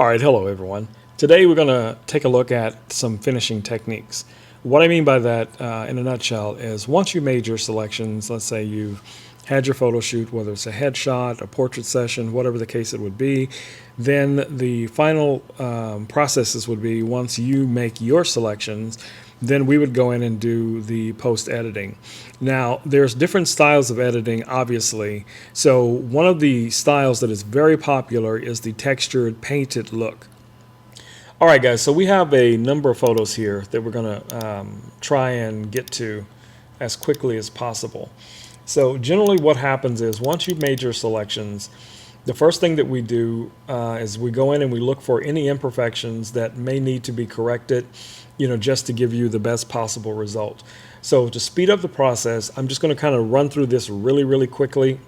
All right, hello everyone. Today we're going to take a look at some finishing techniques. What I mean by that, in a nutshell, is once you made your selections, let's say you've had your photo shoot, whether it's a headshot, a portrait session, whatever the case it would be, then the final processes would be once you make your selections, then we would go in and do the post editing. Now, there's different styles of editing, obviously. So, one of the styles that is very popular is the textured painted look. All right, guys, so we have a number of photos here that we're going to try and get to as quickly as possible. So, generally, what happens is once you've made your selections, the first thing that we do is we go in and we look for any imperfections that may need to be corrected, just to give you the best possible result. So to speed up the process, I'm just going to kind of run through this really, really quickly.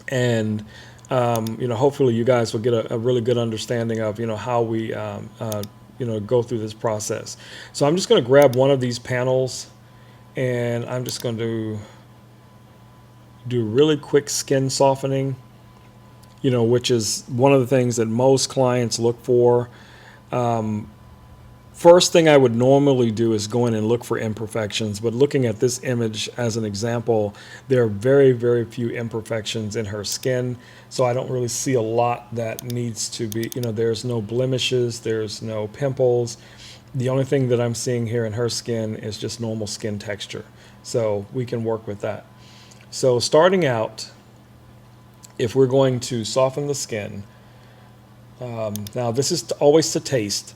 And, hopefully you guys will get a really good understanding of, how we, go through this process. So I'm just going to grab one of these panels and I'm just going to do really quick skin softening, which is one of the things that most clients look for. First thing I would normally do is go in and look for imperfections, but looking at this image as an example, there are very, very few imperfections in her skin, so I don't really see a lot that needs to be, there's no blemishes, there's no pimples. The only thing that I'm seeing here in her skin is just normal skin texture, so we can work with that. So starting out, if we're going to soften the skin, now this is always to taste.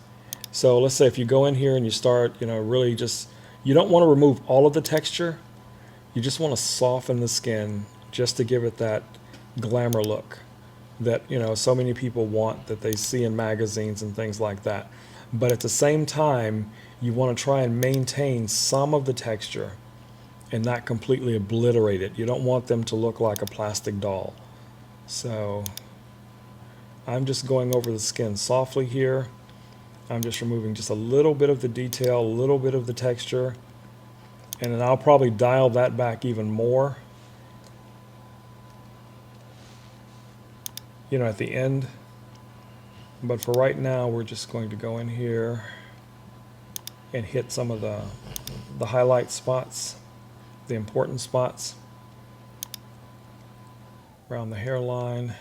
So let's say if you go in here and you start, really just, you don't want to remove all of the texture. You just want to soften the skin just to give it that glamour look that, so many people want, that they see in magazines and things like that. But at the same time, you want to try and maintain some of the texture and not completely obliterate it. You don't want them to look like a plastic doll. So I'm just going over the skin softly here. I'm just removing just a little bit of the detail, a little bit of the texture, and then I'll probably dial that back even more, at the end. But for right now, we're just going to go in here and hit some of the highlight spots, the important spots around the hairline.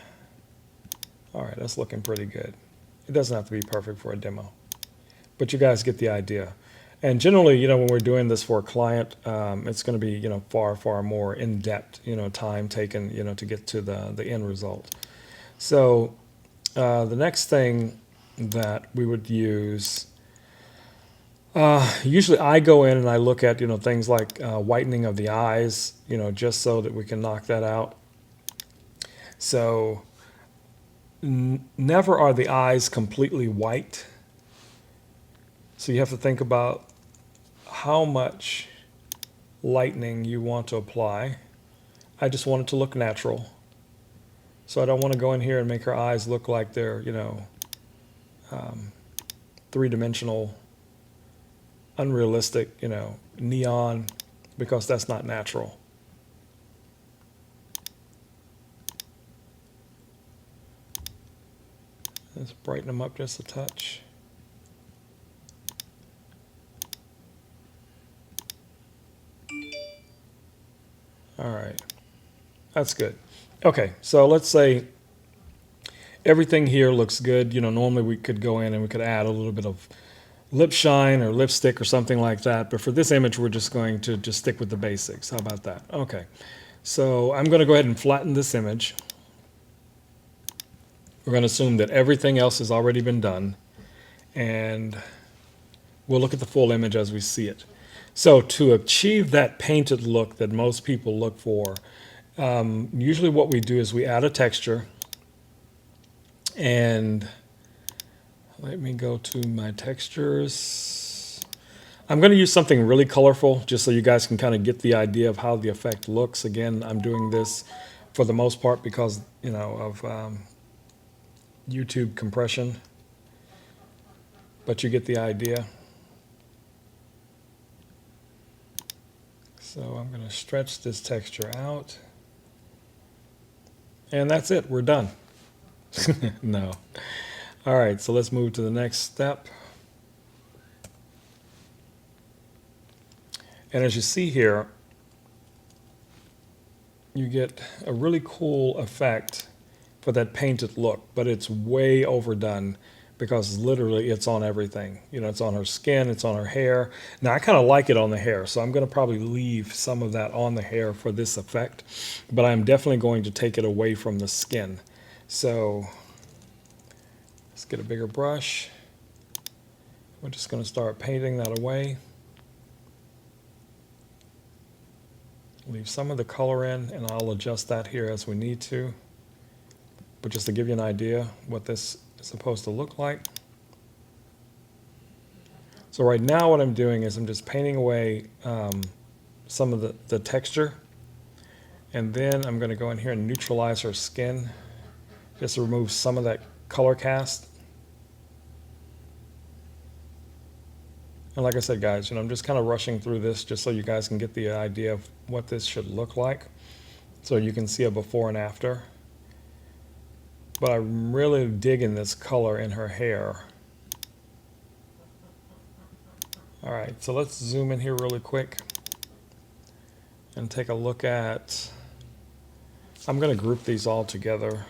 All right, that's looking pretty good. It doesn't have to be perfect for a demo, but you guys get the idea. And generally, when we're doing this for a client, it's going to be, far, far more in-depth, time taken, to get to the end result. So the next thing that we would use, usually I go in and I look at, things like whitening of the eyes, just so that we can knock that out. So never are the eyes completely white. So you have to think about how much lightening you want to apply. I just want it to look natural. So I don't want to go in here and make her eyes look like they're, three-dimensional, unrealistic, neon, because that's not natural. Let's brighten them up just a touch. All right, that's good. Okay, so let's say everything here looks good. Normally we could go in and we could add a little bit of lip shine or lipstick or something like that. But for this image, we're just going to just stick with the basics. How about that? Okay, so I'm going to go ahead and flatten this image. We're going to assume that everything else has already been done, and we'll look at the full image as we see it. So to achieve that painted look that most people look for, usually what we do is we add a texture, and let me go to my textures. I'm going to use something really colorful just so you guys can kind of get the idea of how the effect looks. Again, I'm doing this for the most part because, of YouTube compression, but you get the idea. So I'm going to stretch this texture out, and that's it. We're done. No. All right, so let's move to the next step. And as you see here, you get a really cool effect for that painted look, but it's way overdone because literally it's on everything. You know, it's on her skin, it's on her hair. Now I kind of like it on the hair, so I'm going to probably leave some of that on the hair for this effect, but I'm definitely going to take it away from the skin. So let's get a bigger brush. We're just going to start painting that away. Leave some of the color in, and I'll adjust that here as we need to. But just to give you an idea what this is supposed to look like. So right now what I'm doing is I'm just painting away some of the texture. And then I'm going to go in here and neutralize her skin. Just to remove some of that color cast. And like I said, guys, I'm just kind of rushing through this just so you guys can get the idea of what this should look like. So you can see a before and after. But I'm really digging this color in her hair. All right, so let's zoom in here really quick and take a look at, I'm going to group these all together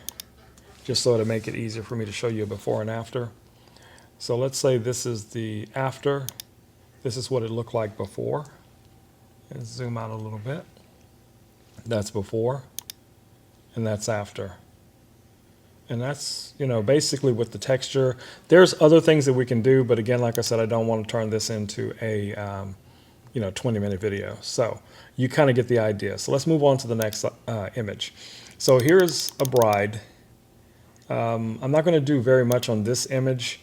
just so to make it easier for me to show you a before and after. So let's say this is the after. This is what it looked like before. And zoom out a little bit. That's before, and that's after. And that's, basically with the texture. There's other things that we can do, but again, like I said, I don't want to turn this into a 20-minute video. So you kind of get the idea. So let's move on to the next image. So here's a bride. I'm not going to do very much on this image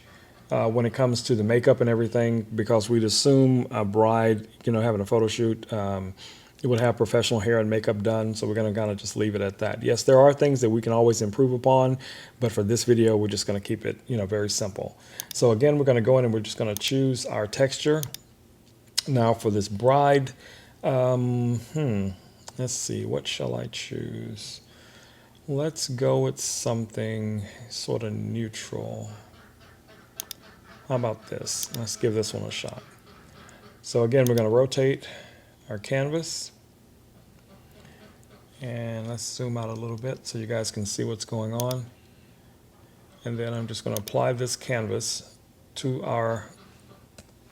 when it comes to the makeup and everything, because we'd assume a bride, having a photo shoot, it would have professional hair and makeup done. So we're going to kind of just leave it at that. Yes, there are things that we can always improve upon, but for this video, we're just going to keep it, very simple. So again, we're going to go in and we're just going to choose our texture. Now for this bride, let's see, what shall I choose? Let's go with something sort of neutral. How about this? Let's give this one a shot. So again, we're going to rotate our canvas. And let's zoom out a little bit so you guys can see what's going on. And then I'm just going to apply this canvas to our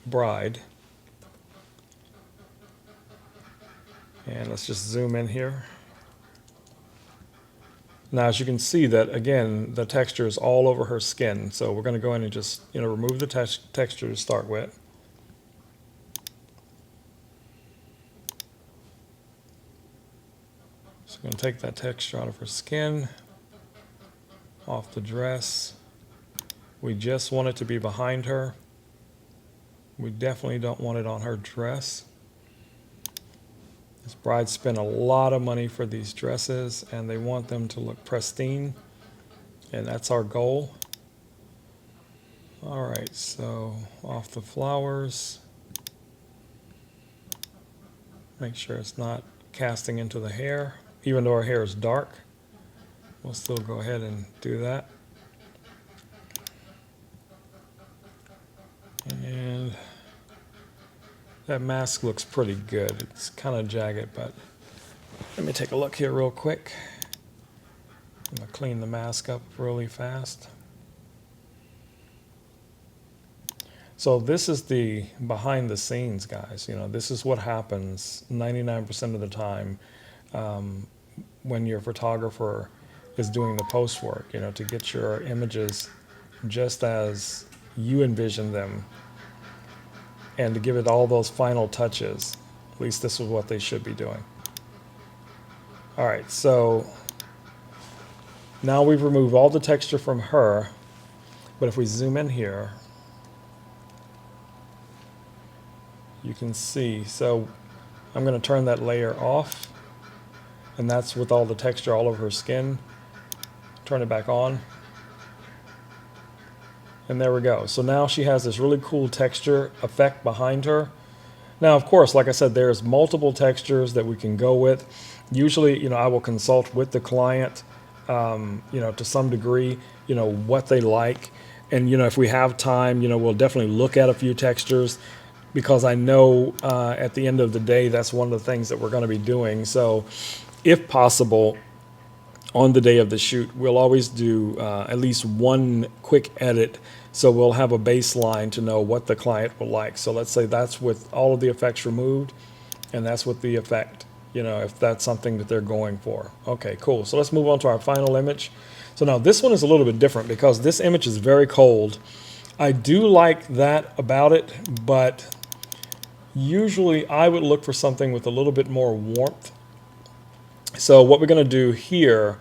bride. And let's just zoom in here. Now, as you can see that, again, the texture is all over her skin. So we're going to go in and just, remove the texture to start with. So we're going to take that texture out of her skin, off the dress. We just want it to be behind her. We definitely don't want it on her dress. This bride spent a lot of money for these dresses, and they want them to look pristine, and that's our goal. All right, so off the flowers. Make sure it's not casting into the hair. Even though our hair is dark, we'll still go ahead and do that. And that mask looks pretty good. It's kind of jagged, but let me take a look here real quick. I'm going to clean the mask up really fast. So this is the behind the scenes, guys. This is what happens 99% of the time when your photographer is doing the post work, to get your images just as you envision them, and to give it all those final touches. At least this is what they should be doing. All right, so now we've removed all the texture from her, but if we zoom in here, you can see, so I'm going to turn that layer off, and that's with all the texture all over her skin. Turn it back on. And there we go. So now she has this really cool texture effect behind her. Now, of course, like I said, there's multiple textures that we can go with. Usually, I will consult with the client, to some degree, what they like. And, if we have time, we'll definitely look at a few textures, because I know at the end of the day, that's one of the things that we're going to be doing. So if possible, on the day of the shoot, we'll always do at least one quick edit, so we'll have a baseline to know what the client will like. So let's say that's with all of the effects removed, and that's with the effect, if that's something that they're going for. Okay, cool. So let's move on to our final image. So now this one is a little bit different because this image is very cold. I do like that about it, but usually I would look for something with a little bit more warmth. So what we're going to do here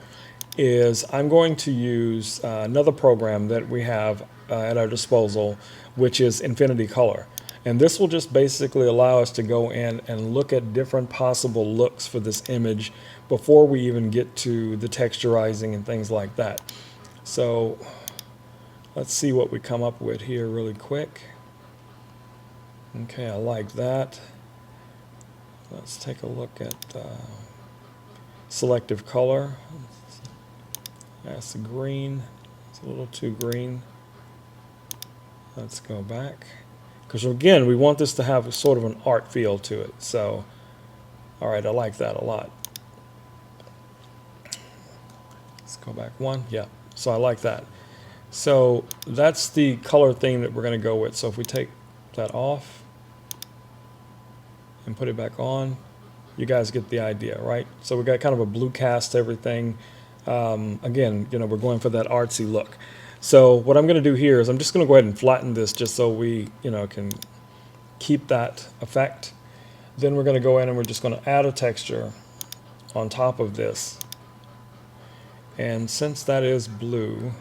is I'm going to use another program that we have at our disposal, which is Infinity Color. And this will just basically allow us to go in and look at different possible looks for this image before we even get to the texturizing and things like that. So let's see what we come up with here really quick. Okay, I like that. Let's take a look at selective color. That's the green. It's a little too green. Let's go back. Because again, we want this to have a sort of an art feel to it. So, all right, I like that a lot. Let's go back one. Yeah, so I like that. So that's the color theme that we're going to go with. So if we take that off and put it back on, you guys get the idea, right? So we got kind of a blue cast everything. Again, we're going for that artsy look. So what I'm going to do here is I'm just going to go ahead and flatten this just so we, can keep that effect. Then we're going to go in and we're just going to add a texture on top of this. And since that is blue,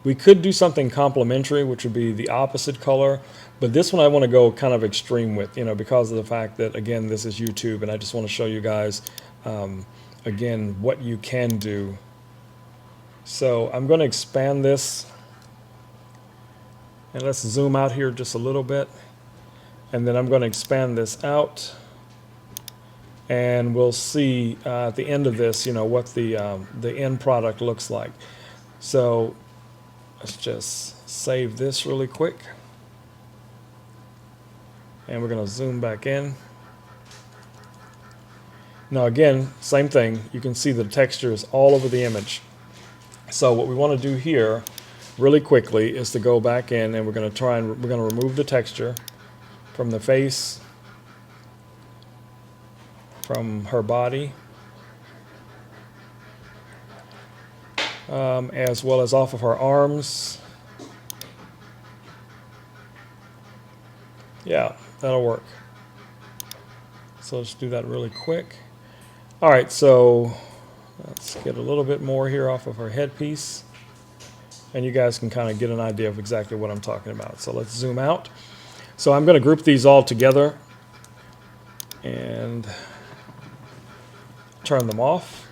we could do something complementary, which would be the opposite color. But this one I want to go kind of extreme with, because of the fact that, again, this is YouTube, and I just want to show you guys, again, what you can do. So I'm going to expand this, and let's zoom out here just a little bit. And then I'm going to expand this out, and we'll see at the end of this, what the end product looks like. So let's just save this really quick. And we're going to zoom back in. Now again, same thing. You can see the texture is all over the image. So what we want to do here really quickly is to go back in, and we're going to remove the texture from the face, from her body, as well as off of her arms. Yeah, that'll work. So let's do that really quick. All right, so let's get a little bit more here off of her headpiece, and you guys can kind of get an idea of exactly what I'm talking about. So let's zoom out. So I'm going to group these all together and turn them off,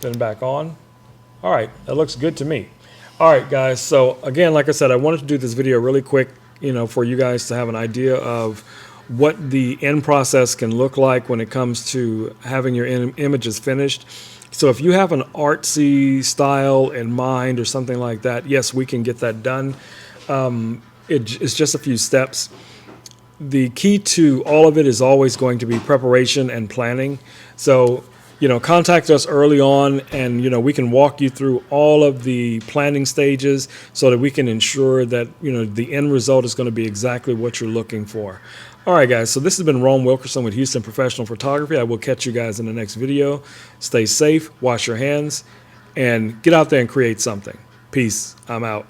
then back on. All right, that looks good to me. All right, guys, so again, like I said, I wanted to do this video really quick, for you guys to have an idea of what the end process can look like when it comes to having your images finished. So if you have an artsy style in mind or something like that, yes, we can get that done. It's just a few steps. The key to all of it is always going to be preparation and planning. So, contact us early on, and, we can walk you through all of the planning stages so that we can ensure that, the end result is going to be exactly what you're looking for. All right, guys, so this has been Rome Wilkerson with Houston Professional Photography. I will catch you guys in the next video. Stay safe, wash your hands, and get out there and create something. Peace. I'm out.